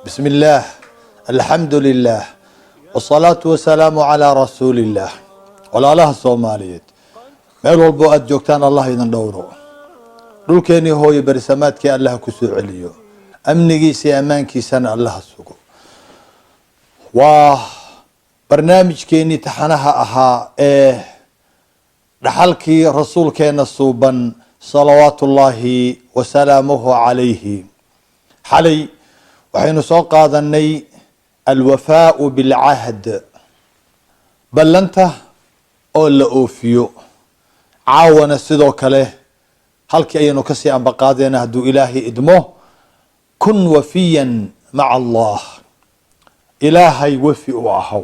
بسم الله الحمد لله والصلاة والسلام على رسول الله ولا الله الصومالية meel walbo aad joogtaan allah idin dhowro dhulkeeni hooyo bersamaadkii allah ku soo celiyo amnigiisa iyo amaankiisana allah sugo waa barnaamijkeeni taxanaha ahaa ee dhaxalkii rasuulkeena suuban salawaatullaahi wasalaamuhu calayhi xalay waxaynu soo qaadanay alwafaau bilcahd ballanta oo la oofiyo caawana sidoo kale halkii ayaynu kasii ambaqaadeena hadduu ilaahay idmo kun wafiyan maca allah ilaahay wafi u ahaw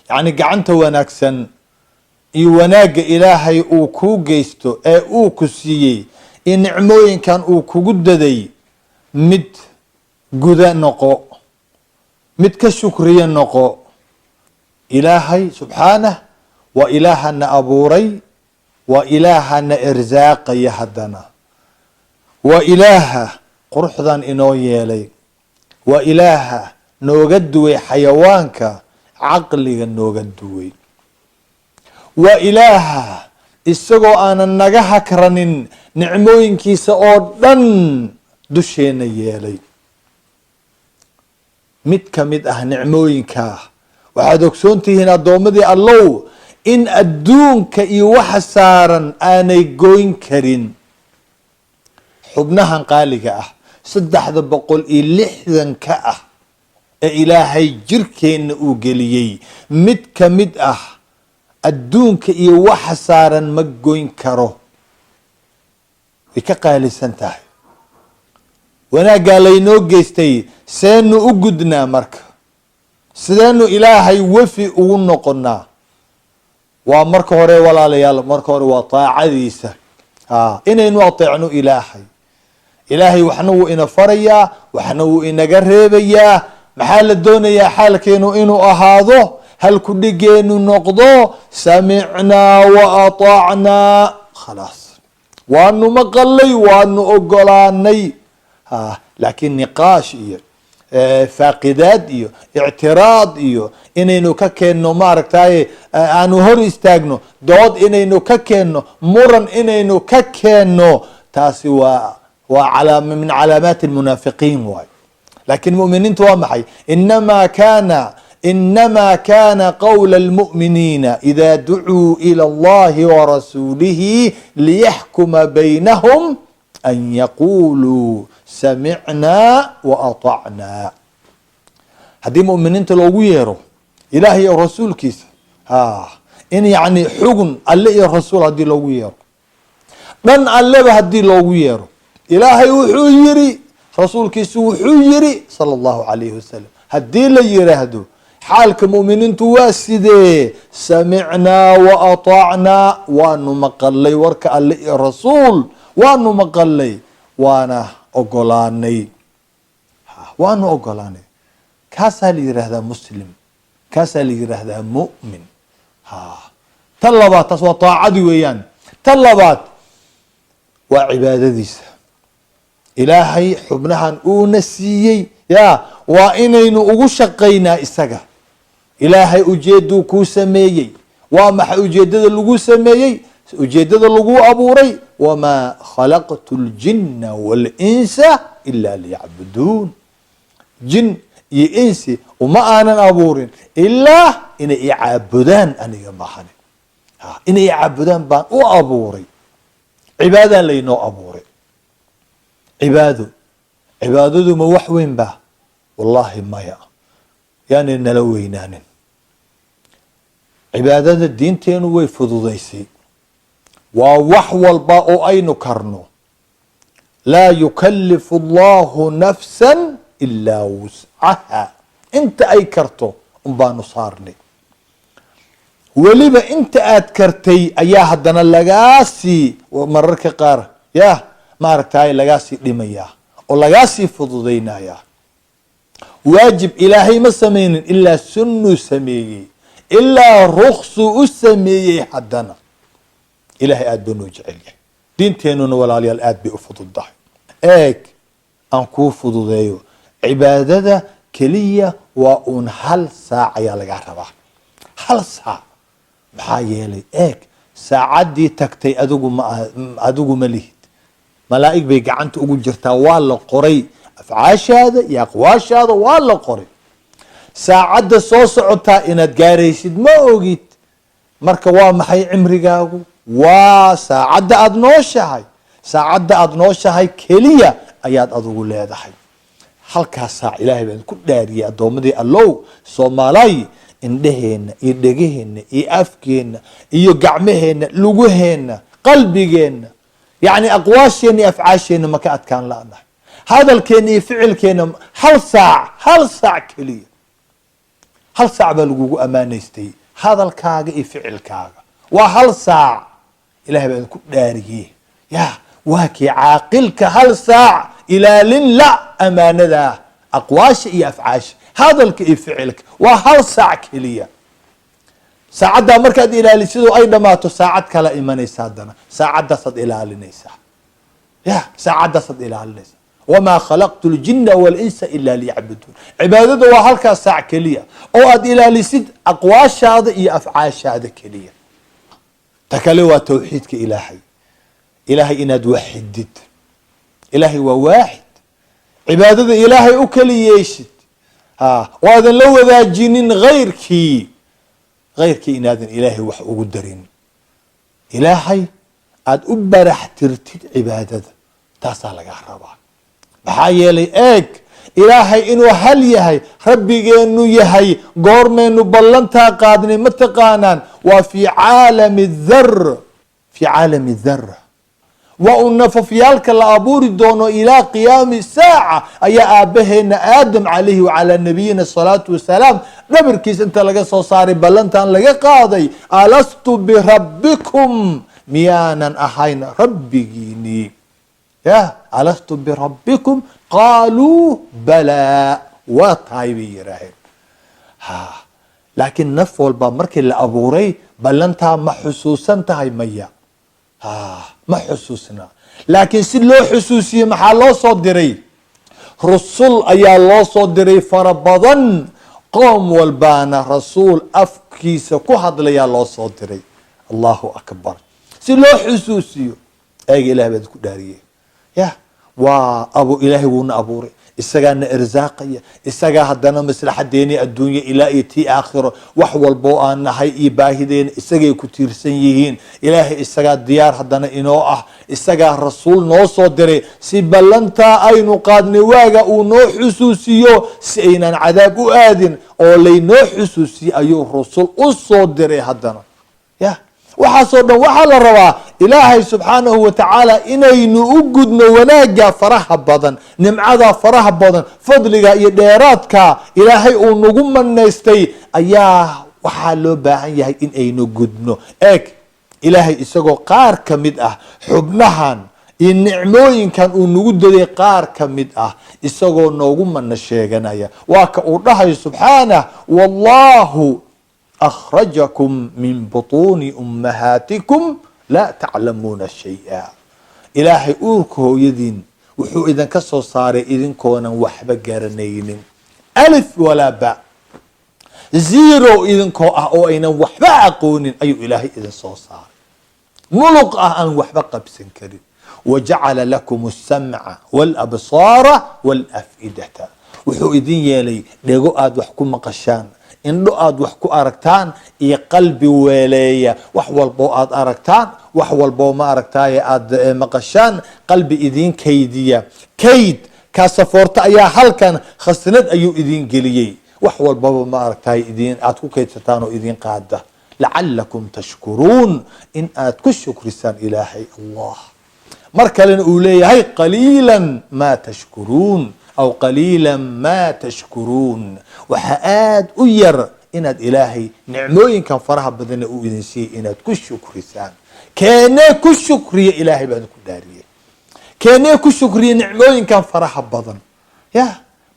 yacni gacanta wanaagsan iyo wanaagga ilaahay uu kuu geysto ee uu ku siiyey iyo nicmooyinkan uu kugu daday mid guda noqo mid ka shukriya noqo ilaahay subxaanah waa ilaahana abuuray waa ilaahana irsaaqaya haddana waa ilaaha quruxdan inoo yeelay waa ilaaha nooga duway xayawaanka caqliga nooga duway waa ilaaha isagoo aanan naga hakranin nicmooyinkiisa oo dhan dusheena yeelay mid ka mid ah nicmooyinkaa waxaad ogsoontihiin addoommadii allow in adduunka iyo waxa saaran aanay goyn karin xubnahan qaaliga ah 360 ka ah ee ilaahay jirkeenna uu geliyey mid ka mid ah adduunka iyo waxa saaran ma goyn karo way ka qaalisan tahay wanaaggaa laynoo geystay seenu u gudnaa marka sideenu ilaahay wafi ugu noqonaa waa marka hore walaalayaal marka hore waa taacadiisa inaynu ateecno ilaahay ilaahay waxna wuu ina farayaa waxna wuu inaga reebayaa maxaa la doonayaa xaalkeenu inuu ahaado halku dhigeenu noqdo samicnaa wa ataacnaa khalaas waanu maqalay waanu ogolaanay laakiin niqaash iyo faaqidaad iyo ictiraad iyo inaynu ka keenno maaragtaye aanu hor istaagno dood inaynu ka keenno muran inaynu ka keenno taasi waa min calaamaati almunaafiqiin waay laakiin mu'miniintu waa maxay inama kana qawla almu'miniina ida ducuu ila allahi warasuulihi liyaxkuma baynahum an yaquluu samicnaa wa atacnaa haddii mu'miniinta loogu yeero ilaah iyo rasuulkiisa in yacni xugun alle iyo rasuul haddii loogu yeero dhan alleba haddii loogu yeero ilaahay wuxuu yiri rasuulkiisu wuxuu yiri sala allahu calayhi wasalam haddii la yiraahdo xaalka mu'miniintu waa sidee samicnaa wa atacnaa waanu maqalay warka alle iyo rasuul waanu maqalay waana ogolaanay waanu ogolaanay kaasaa la yiraahdaa muslim kaasaa la yiraahdaa mu'min tan labaad taas waa taacadi weeyaan tan labaad waa cibaadadiisa ilaahay xubnahan uuna siiyey waa inaynu ugu shaqaynaa isaga ilaahay ujeeduu kuu sameeyey waa maxay ujeedada lagu sameeyey ujeedada lagu abuuray wamaa khalaqtu ljinna walinsa ila liyacbuduun jin iyo insi uma aanan abuurin ilaa inay icaabudaan aniga mahane inay icaabudaan baan u abuuray cibaadaan laynoo abuuray cibaadadu ma wax weyn ba wallahi maya yaanay nala weynaanin cibaadada diinteenu way fududaysay waa wax walba oo aynu karno laa yukalifu allahu nafsan ilaa wuscaha inta ay karto unbaanu saarnay weliba inta aad kartay ayaa haddana lagaasii mararka qaar maaragtay lagaasii dhimayaa oo lagaasii fududaynaya waajib ilaahay ma sameynin ilaa sunnuu sameeyey ilaa ruksuu u sameeyey haddana ilaahay aad buu noo jecel yahay diinteenuna walaalayaal aad bay u fududahay eeg aan kuu fududeeyo cibaadada keliya waa uun hal saac ayaa lagaa rabaa, hal saac. maxaa yeelay eeg, saacaddii tagtay adigu ma lihid, malaa'ig bay gacanta ugu jirtaa, waa la qoray afcaashaada iyo aqwaashaada waa la qoray. saacadda soo socotaa inaad gaaraysid ma ogid. marka waa maxay cimrigaagu? waa saacadda aada nooshahay. saacadda aada nooshahay keliya ayaad adigu leedahay. halkaas saac ilaahay baan ku dhaariyay addoommadii allow soomaalay, indhaheenna iyo dhegaheenna iyo afkeenna iyo gacmaheenna, lugaheenna, qalbigeenna, yacni aqwaasheenna iyo afcaasheenna maka adkaan la'nahay. hadalkeenna iyo ficilkeenna hal saac keliya, hal saac baa lagugu ammaanaystay. hadalkaaga iyo ficilkaaga waa hal saac. ilahay baan ku dhaariyey, ya waa kii caaqilka hal saac ilaalin la amaanada aqwaasha iyo afcaasha, hadalka iyo ficilka waa hal saac keliya. saacaddaa markaad ilaalisid oo ay dhammaato, saacad kala imanaysa, haddana saacadaasaad ilaalinaysaa, ya saacadaasaad ilaalinaysaa. wamaa khalaqtu ljina walinsa ila liyacbuduun. cibaadada waa halkaas saac keliya oo aad ilaalisid aqwaashaada iyo afcaashaada keliya. ta kale waa tawxiidka ilaahay, ilaahay inaad waxidid. ilaahay waa waaxid, cibaadada ilaahay u kali yeeshid, oo aadan la wadaajinin hayrkii inaadan ilaahay wax ugu darin. ilaahay aada u barax tirtid cibaadada, taasaa lagaa rabaa. maxaa yeelay eeg, ilaahay inuu hal yahay, rabbigeenu yahay, goormeynu ballantaa qaadnay ma taqaanaan? waa fi caalami dhar, waa uu nafafyaalka la abuuri doono ilaa qiyaami saaca. ayaa aabbaheena aadam calayhi wacalaa nabiyina salaatu wasalaam dhabarkiisa inta laga soo saaray ballantan laga qaaday, alastu birabbikum, miyaanan ahayn rabbigiinii? ya alastu birabbikum qaaluu balaa, waa tahay bay yidhaaheen. laakiin naf walba markii la abuuray ballantaa ma xusuusan tahay? maya, ma xusuusna. laakiin si loo xusuusiye maxaa loo soo diray? rusul ayaa loo soo diray fara badan. qoom walbaana rasuul afkiisa ku hadlayaa loo soo diray. allahu akbar. si loo xusuusiyo, eega ilaah baad ku dhaariyey, ya waa ilaahay wuuna abuuray, isagaana irsaaqaya, isagaa haddana maslaxadeeni adduunya ilaa iyo tii aakhiro, wax walboo aan nahay iyo baahideena isagay ku tiirsan yihiin. ilaahay isagaa diyaar haddana inoo ah, isagaa rasuul noo soo diray si ballantaa aynu qaadnay waaga uu noo xusuusiyo, si aynan cadaab u aadin oo laynoo xusuusiye ayuu rasul u soo diray haddana. ya waxaasoo dhan waxaa la rabaa ilaahay subxaanahu wa tacaala inaynu u gudno wanaagga faraha badan, nimcada faraha badan, fadliga iyo dheeraadka ilaahay uu nagu manaystay ayaa waxaa loo baahan yahay in aynu gudno. eeg, ilaahay isagoo qaar ka mid ah xubnahan iyo nicmooyinkan uu nagu daday qaar ka mid ah isagoo noogu mana sheeganaya, waa ka uu dhahayo subxaanah, wallahu akhrajakum min butuuni ummahaatikum laa taclamuuna shay-a. ilaahay uurka hooyadiin wuxuu idinka soo saaray idinkoonan waxba garanaynin, alif walaa ba, zero idinkoo ah oo aynan waxba aqoonin ayuu ilaahay idin soo saaray, muluq ah aan waxba qabsan karin. wajacala lakum asamca walabsaara walafidata, wuxuu idin yeelay dhego aada wax ku maqashaan, indho aada wax ku aragtaan, iyo qalbi weeleeya wax walboo aada aragtaan, wax walboo ma aragtaaye aada maqashaan, qalbi idiin kaydiya. kayd kaasafoorta ayaa halkan khasnad ayuu idin geliyey, wax walbaba ma aragtaaye aada ku kaydsataan oo idin qaada. lacalakum tashkuruun, in aad ku shukrisaan ilaahay allah. mar kalena uu leeyahay qaliilan maa tashkuruun, aw qaliila maa tashkuruun, waxaa aada u yar inaad ilaahay nicmooyinkan faraha badana uu idin siiyey inaad ku shukrisaan. keenee ku shukriya, ilaahay baan ku dhaariyey, keenee ku shukriya nicmooyinkan faraha badan. ya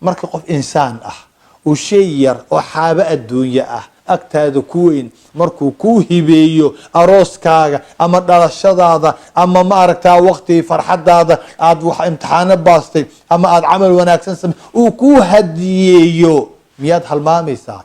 marka qof insaan ah uu shay yar oo xaabo adduunye ah agtaada ku weyn markuu kuu hibeeyo arooskaaga ama dhalashadaada ama ma aragtaa waqtigii farxadaada aad wax imtixaano baastay ama aad camal wanaagsan samey uu kuu hadiyeeyo miyaad halmaamaysaa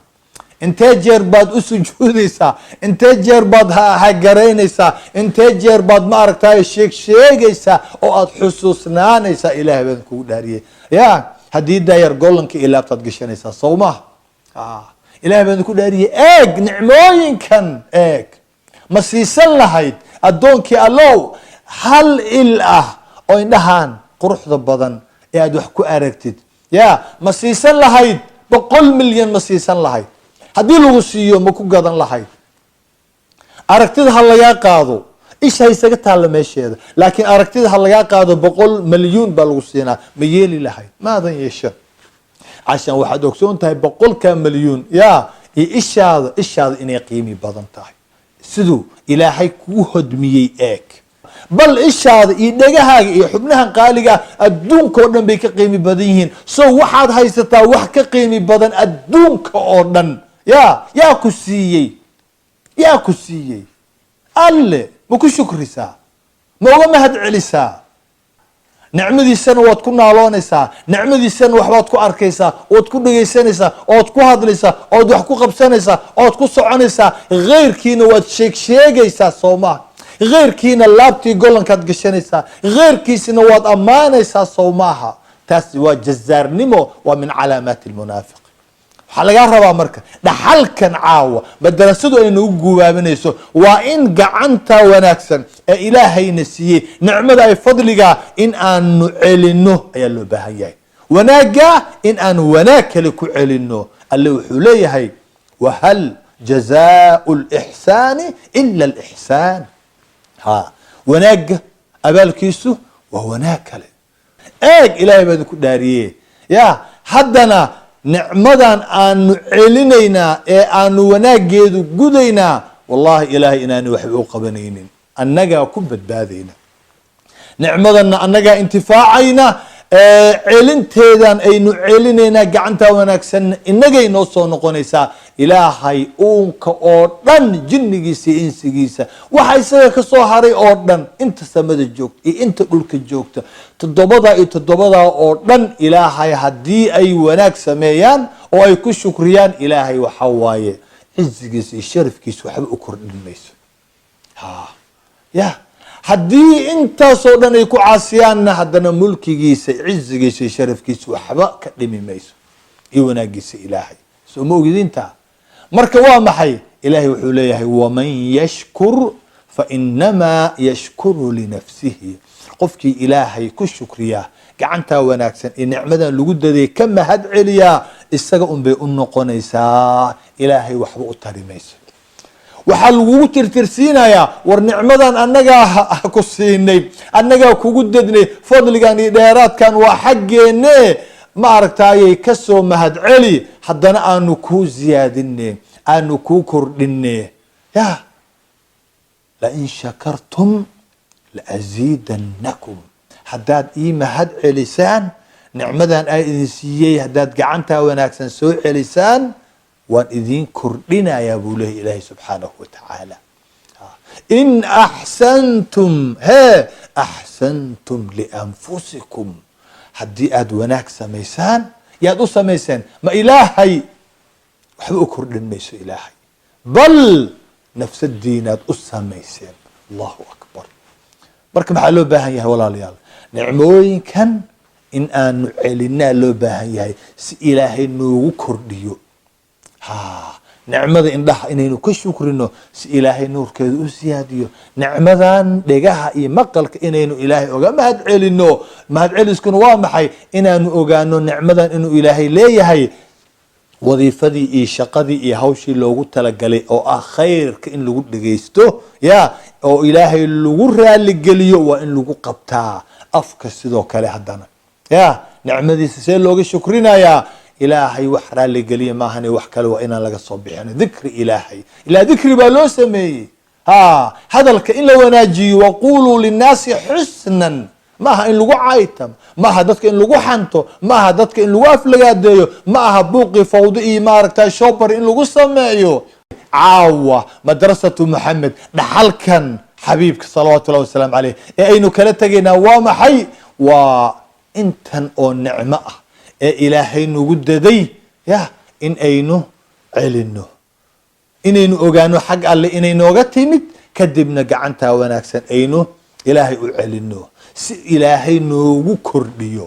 intee jeer baad u sujuudaysaa intee jeer baad hagaraynaysaa intee jeer baad ma aragtaa sheegaysaa oo aad xusuusnaanaysaa ilaahay baan kugu dhaariyay ya haddii daayar gollanka iyo laabtaad gashanaysaa sow maha ilahay baan ku dhaariyay eeg nicmooyinkan eeg ma siisan lahayd addoonkii allow hal il ah oo indhahaan quruxda badan ee aad wax ku aragtid ya ma siisan lahayd 100 milyan ma siisan lahayd haddii lagu siiyo ma ku gadan lahayd aragtida ha lagaa qaado isha isaga taalla meesheeda laakiin aragtida ha lagaa qaado 100 milyuun baa lagu siinaa ma yeeli lahayd maadan yeesho عشان واحد أكسون تاي بقول كم مليون يا إشاد إني قيمي بدن تاي سدو إلهي كوهد مي إيك بل إشاد إنجها يحبناها قالجا الدون كordن بيك قيمي بدنهن سو واحد هاي ستا واحد كقيمي بدن الدون كordن يا كسيي الله مكو شكر سا ما هو مهد علسا نعمدي سنة واد كنا علونيسا نعمدي سنة وحبات كو أركيسا واد كو دقيسانيسا واد كو هادليسا واد وحكو قبسانيسا واد كو سعانيسا غير كينا واد شيكيسا صوما غير كينا اللابتي قولن كاد قشانيسا غير كيسنا واد أمانيسا صوماها تاسي واد جزار نمو ومن علامات المنافق حلقة ربا مركا ده حلقا عاوة بدنا سدو انو قوابنيسو وإن قعنتا وناكسن إلهي نسيه نعمة اي فضلقا إن أنو علنو يلو بهاي وناقا إن أنو وناكلكو علنو اللي وحوليه وهل جزاء الإحسان إلا الإحسان وناقا أبالكيسو وهو ناكل ايق إلهي بدكو داريه يا حدنا نعمدان أنو علينا أنو وناجيدو جودينا والله إلهي إناني وحبو قبنينين النجا كبت باذينا نعمدان أنجا انتفاعينا علنتيدان أينو علينا قعنتا وناكسن النجا ينوصو نقونيسا إلهي أونك أوردن جنجيسي إنسيجيسا وحي سيك صوحري أوردن انت سمد الجوكت انت قلك الجوكت تدبضا أوردن إلهي هدي أي وناك سميان أو أي كشكريان إلهي وحواي عزيجيسي الشرف كيس وحب أكر الميسو يا هدي انت صودن يكو عاسيان هدنا ملكي جيسي عزيجيسي الشرف كيس وحبا كلمي ميسو يوناك جيسي إلهي سمو جدين تا marka waa maxay ilaahay wuxuu leeyahay waman yashkur fa inma yashkuru li nafsihi qofkii ilaahay ku shukriya gacanta wanaagsan in nicmadan lagu daday ka mahad celiya isaga bay u noqonaysaa ilaahay waxba u tarimayso waxa lagu tirtirsiinaya war nicmadan annaga ku siinay annaga kugu dadnay fadligan iyo dheeraadkan waa xaqeene ما أركتاي كسو مهد علي حدنا أنو كو زيادني أنو كو كردني يا لئن شكرتم لأزيدنكم حداد إي مهد علسان نعمدان أي إنسيي حداد قعنتا وناكسن سوء علسان وان إذين كردنا يا بوله إلهي سبحانه وتعالى إن أحسنتم أحسنتم لأنفسكم haddii aad wanaag samaysaan yaad u samaysaan ma ilaahay waxba u kordhin mayso ilaahay bal nafsadiinaad u samayseen allahu akbar marka maxaa loo baahan yahay walaalayaal nicmooyinkan in aanu celinaa loo baahan yahay si ilaahay noogu kordhiyo نعمة إن ده إنه كشكرنا إلهي نور كذا أسياديو نعمة دجاها يمقلك إنه إلهي أجا ما هدعي إنه ما هدعي يسكن وامحي إنه أجا إنه نعمة إنه إلهي ليه هي وظيفة دي شقة دي هوشي لو قلت لك لي أو أخير كإن لو قلت جيسته يا أو إلهي لو قرر لجليو وإن لو قبتها أفكس ذو كله حدنا يا نعمة دي سيل لو شكرنا يا إلهي وحرا اللي قليه ما هني وحكلوا إنا لقى الصبح يعني ذكر إلهي إلى ذكر بالوسمي هذا لك إلا وناجي وقولوا للناس حسنا ما إن لقوا عايتم ma aha dadka in lagu xanto, ma aha dadka in lagu aflagaadeeyo, ma aha buuqi fawdi iyo maaragtay shoobar in lagu sameeyo. caawa madrasatu maxamed dhaxalkan xabiibka salawaatu llahi wasalaamu caleyh ee aynu kala tegaynaa waa maxay? waa intan oo nicmo ah ee ilaahay nagu daday in aynu celino, inaynu ogaano xag alle inay nooga timid, kadibna gacantaa wanaagsan aynu ilaahay u celino si ilaahay noogu kordhiyo.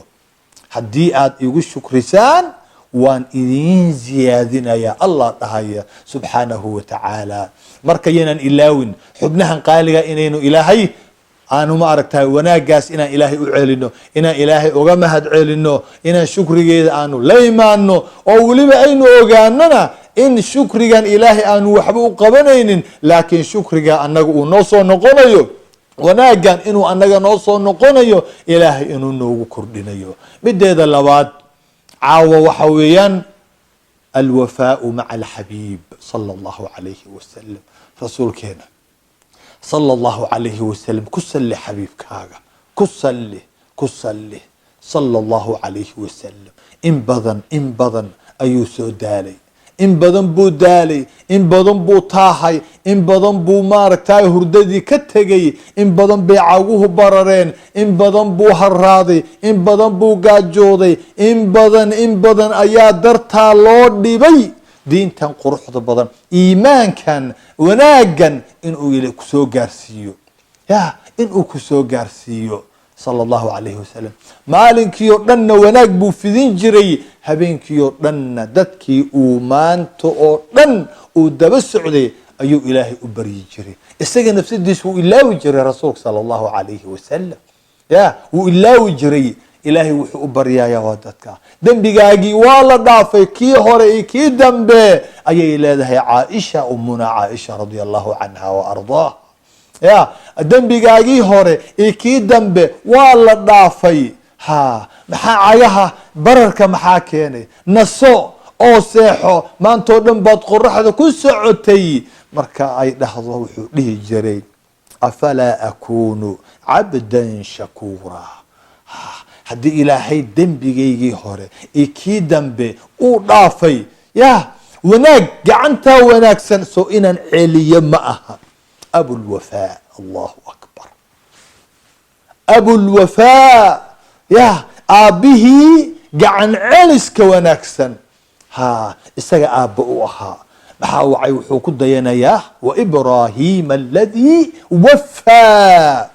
haddii aad igu shukrisaan waan idiin ziyaadinaya allah dhahaya subxaanahu watacaala. marka yaynaan ilaawin xubnahan qaaliga inaynu ilaahay aanu maaragtay wanaagaas inaan ilaahay u celino, inaan ilaahay uga mahad celino, inaan shukrigeeda aanu la imaano, oo weliba aynu ogaanona in shukrigan ilaahay aanu waxba u qabanaynin, laakiin shukriga anaga uu noo soo noqonayo, wanaagan inuu anaga noo soo noqonayo, ilaahay inuu noogu kordhinayo. mideeda labaad caawa waxa weeyaan alwafaau maca alxabiib sala allahu calayhi wasalam. rasuulkeena sala allahu calayhi wasalam ku salli xabiibkaaga, ku salli sala allahu calayhi wasalam. in badan ayuu soo daalay, in badan buu daalay, in badan buu taahay, in badan buu maaragtay hurdadii ka tegay, in badan bay caguhu barareen, in badan buu haraaday, in badan buu gaajooday, in badan ayaa dartaa loo dhibay. diintan quruxda badan, iimaankan wanaagan inuu kusoo gaarsiiyo, inuu kusoo gaarsiiyo sala allahu calayhi wasalam. maalinkii oo dhanna wanaag buu fidin jiray, habeenkii oo dhanna dadkii uu maanta oo dhan uu daba socday ayuu ilaahay u baryi jiray. isaga nafsadiisa wuu ilaawi jiray rasuulka sala allahu calayhi wasalam, wuu ilaawi jiray. ilaahay wuxuu u baryayaa waa dadka dembigaagii waa la dhaafay, kii hore iyo kii dambe ayay leedahay caaisha, umuna caaisha radia allahu canha wa ardaaha. dembigaagii hore iyo kii dambe waa la dhaafay. maxaa cagaha bararka maxaa keenay? naso oo seexo, maantoo dhan baad qoraxda ku socotay. marka ay dhahdo wuxuu dhihi jiray afalaa akunu cabdan shakuura. haddii ilaahay dembigaygii hore iyo kii dambe uu dhaafay, wanaag gacantaa wanaagsan soo inaan celiyo ma aha. abulwafaa, allahu akbar, abulwafaa, aabbihii gacan celiska wanaagsan, isaga aabba u ahaa. maxaa wacay wuxuu ku dayanayaa waibraahiima aladii wafaa,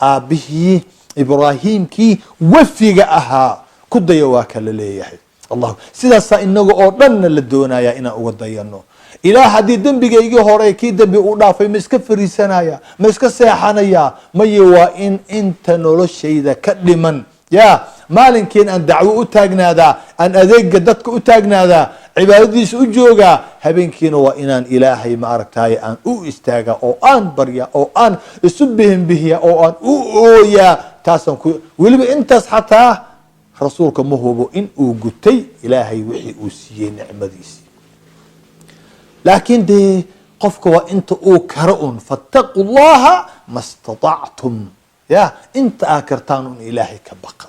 aabbihii ibraahimkii wafiga ahaa ku daya waa kala leeyahay. sidaasaa inaga oo dhanna la doonaya inaan uga dayano. ilaah haddii dembigaygii hore kii dambi u dhaafay ma iska fariisanaya, ma iska seexanaya? maye waa in inta noloshayda ka dhiman maalinkiin aan dacwo u taagnaadaa, aan adeega dadka u taagnaadaa, cibaadadiisa u joogaa, habeenkiina waa inaan ilaahay maaragtay aan u istaaga oo aan barya oo aan isu bihinbihiya oo aan u ooyaa. taasaan weliba intaas xataa rasuulka ma hubo in uu gutay ilaahay wixii uu siiyey nicmadiisii. laakiin dee qofka waa inta uu kara un, fattaqu llaha ma statactum, inta aa kartaan un ilaahay ka baqa.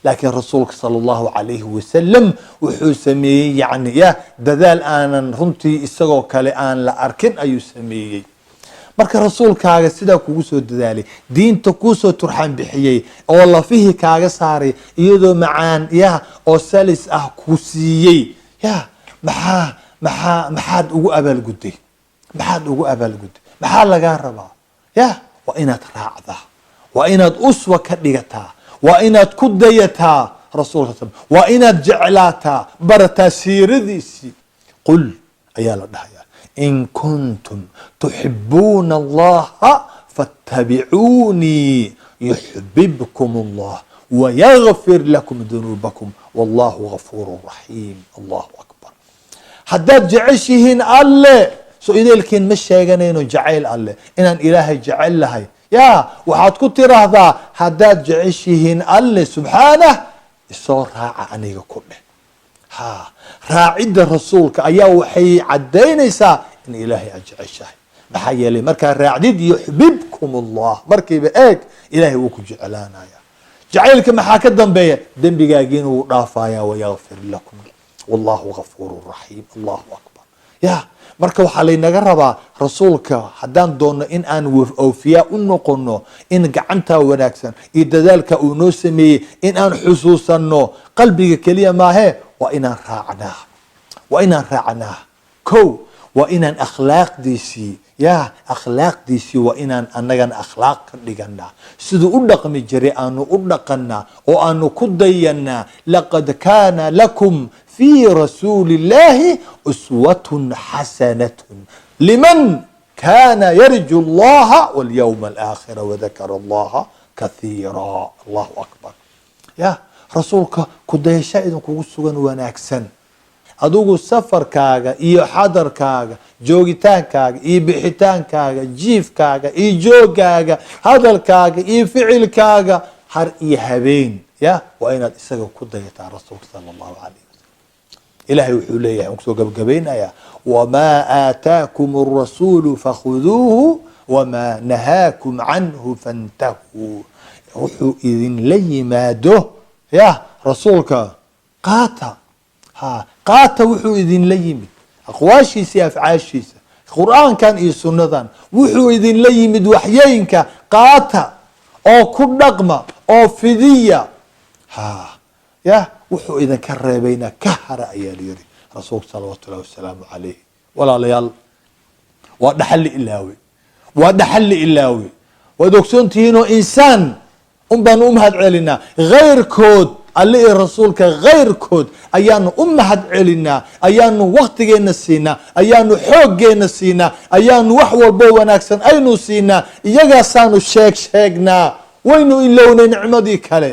laakiin rasuulka sala allahu calayhi wasalam wuxuu sameeyey dadaal aanan runtii isagoo kale aan la arkin ayuu sameeyey. marka rasuulkaaga sidaa kugu soo dadaalay, diinta kuusoo turxaan bixiyey, oo lafihii kaaga saaray iyadoo macaan oo salis ah ku siiyey, maxaad ugu abaalgudday? maxaa lagaa rabaa? waa inaad raacdaa, waa inaad uswa ka dhigataa, waa inaad ku dayataa rasuulka, waa inaad jeclaataa, barataa siiradiisii. qul ayaa la dhahaya in kuntum tuxibuuna allaha fattabicuunii yuxbibkum allah wayagfir lakum dunuubakum wallahu gafuuru raxiim. allahu akbar. haddaad jeceshihiin alle, so ideelkiin ma sheeganayno jacayl alle inaan ilaahay jecel lahay. waxaad ku tiraahdaa haddaad jeceshihiin alle subxaanah, isoo raaca aniga ku dheh. raacidda rasuulka ayaa waxay cadaynaysaa in ilaahay aad jeceshahay. maxaa yeelay markaa raacdid yuxbibkum allah, markiiba eeg ilaahay wuu ku jeclaanaya. jacaylka maxaa ka dambeeya dembigaagiina wuu dhaafayaa wayagfir lakum wallahu ghafuurun raxiim. allahu akbar. ya marka waxaa laynaga rabaa rasuulka haddaan doonno in aan awfiyaa u noqono, in gacantaa wanaagsan iyo dadaalka uu noo sameeyey in aan xusuusanno, qalbiga keliya maahe waa inaan raacnaa, waa inaan raacnaa. kow waa inaan akhlaaqdiisii akhlaaqdiisii waa inaan anagana akhlaaq ka dhiganaa, siduu u dhaqmi jiray aanu u dhaqanaa oo aanu ku dayanaa. laqad kaana lakum في رسول الله أسوة حسنة لمن كان يرجو الله واليوم الآخر وذكر الله كثيرا. الله أكبر. يا رسولك كده شيء كوسوغن وناكسن أدوغو سفر كاغا إيو حضر كاغا جوغتان كاغا إي بحتان كاغا جيف كاغا إي جو كاغا هذا كاغا إي فعل كاغا هر إي هبين يا وأين الإساق كده يتع رسول صلى الله عليه وسلم. إلهي وحوليه ونكسو قبقبين يا وما آتاكم الرسول فخذوه وما نهاكم عنه فانتهوا. وحو إذن لي ماده يا رسولك قاتا وحو إذن لي أقواشيسي أفعاشيسي قرآن كان إيه سنة وحو إذن لي مد وحيينك قاتا أو كل نقمة أو فدية يا wuxuu idinka reebayna ka hara ayaa layiri rasuulka salawaatu llahi wasalaamu calayh. walaalayaal waa dhaxalli ilaawe, waa dhaxalli ilaawe. waad ogsoontihiinoo insaan un baanu u mahad celinaa, kayrkood alle iyo rasuulka kayrkood ayaanu u mahad celinaa, ayaanu waktigeena siinaa, ayaanu xooggeena siinaa, ayaanu wax walbo wanaagsan aynu siinaa. iyagaasaanu sheegnaa, waynu ilownay nicmadii kale,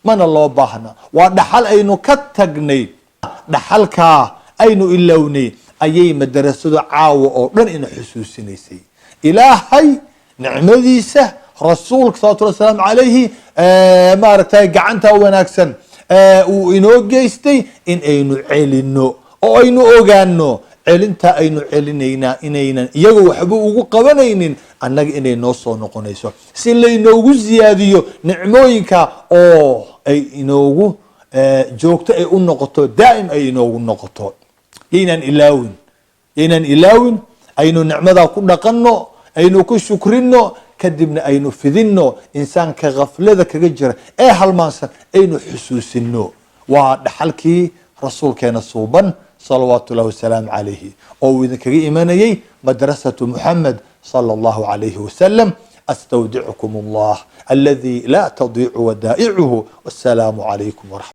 mana loo baahna. waa dhaxal aynu ka tagnay, dhaxalkaa aynu ilownay ayay madarasadu caawa oo dhan ina xusuusinaysay. ilaahay nicmadiisa rasuulka salawatu llahi wasalaamu calayhi maaragtay gacanta wanaagsan uu inoo geystay in aynu celino oo aynu ogaano celinta aynu celinaynaa inaynan iyaga waxba ugu qabanaynin, annaga inay noo soo noqonayso, si laynoogu ziyaadiyo nicmooyinka oo ay inoogu joogto ay u noqoto, daa'im ay inoogu noqoto. yaynaan ilaawin, aynu nicmadaa ku dhaqanno, aynu ku shukrino, kadibna aynu fidinno. insaanka khaflada kaga jira ee halmaansan aynu xusuusino. waa dhaxalkii rasuulkeena suuban salawaatu llahi wasalaamu calayhi oo uu idinkaga imanayay madrasatu muxamed sala allahu calayhi wasalam. astawdicukum allah aladi laa tadiicu wadaa'icuhu. wassalaamu calaykum waraxmat